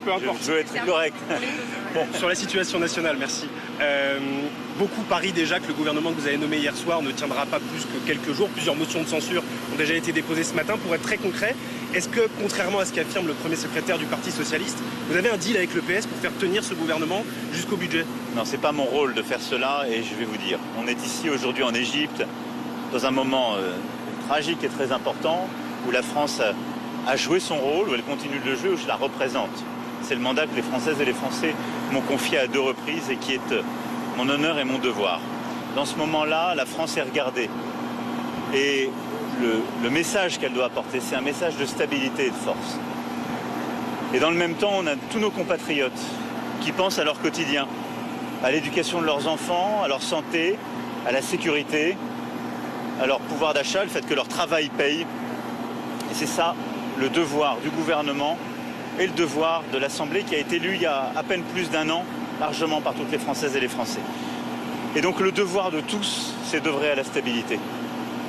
Peu importe. Je veux être correct. Bon, sur la situation nationale, merci. Beaucoup parient déjà que le gouvernement que vous avez nommé hier soir ne tiendra pas plus que quelques jours. Plusieurs motions de censure ont déjà été déposées ce matin. Pour être très concret, est-ce que, contrairement à ce qu'affirme le premier secrétaire du Parti socialiste, vous avez un deal avec le PS pour faire tenir ce gouvernement jusqu'au budget? Non, c'est pas mon rôle de faire cela et je vais vous dire. On est ici aujourd'hui en Égypte dans un moment tragique et très important où la France a joué son rôle, où elle continue de le jouer, où je la représente. C'est le mandat que les Françaises et les Français m'ont confié à 2 reprises et qui est mon honneur et mon devoir. Dans ce moment-là, la France est regardée. Et le message qu'elle doit apporter, c'est un message de stabilité et de force. Et dans le même temps, on a tous nos compatriotes qui pensent à leur quotidien, à l'éducation de leurs enfants, à leur santé, à la sécurité, à leur pouvoir d'achat, le fait que leur travail paye. Et c'est ça le devoir du gouvernement et le devoir de l'Assemblée qui a été élue il y a à peine plus d'1 an, largement par toutes les Françaises et les Français. Et donc le devoir de tous, c'est d'œuvrer à la stabilité.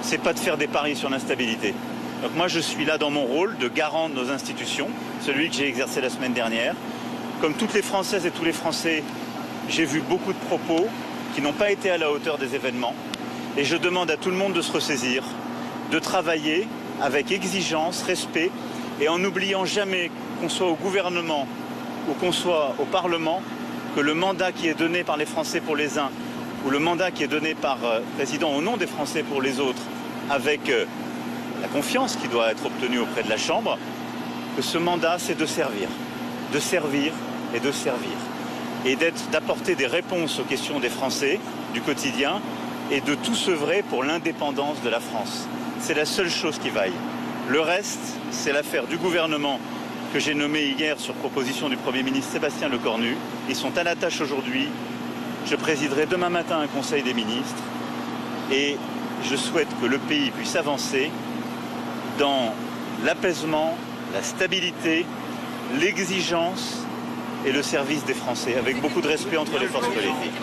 C'est pas de faire des paris sur l'instabilité. Donc moi je suis là dans mon rôle de garant de nos institutions, celui que j'ai exercé la semaine dernière. Comme toutes les Françaises et tous les Français, j'ai vu beaucoup de propos qui n'ont pas été à la hauteur des événements. Et je demande à tout le monde de se ressaisir, de travailler avec exigence, respect, et en n'oubliant jamais qu'on soit au gouvernement ou qu'on soit au Parlement, que le mandat qui est donné par les Français pour les uns ou le mandat qui est donné par le président au nom des Français pour les autres, avec la confiance qui doit être obtenue auprès de la Chambre, que ce mandat, c'est de servir et de servir. Et d'apporter des réponses aux questions des Français, du quotidien, et de tout œuvrer pour l'indépendance de la France. C'est la seule chose qui vaille. Le reste, c'est l'affaire du gouvernement que j'ai nommé hier sur proposition du Premier ministre Sébastien Lecornu. Ils sont à la tâche aujourd'hui. Je présiderai demain matin un Conseil des ministres et je souhaite que le pays puisse avancer dans l'apaisement, la stabilité, l'exigence et le service des Français, avec beaucoup de respect entre les forces politiques.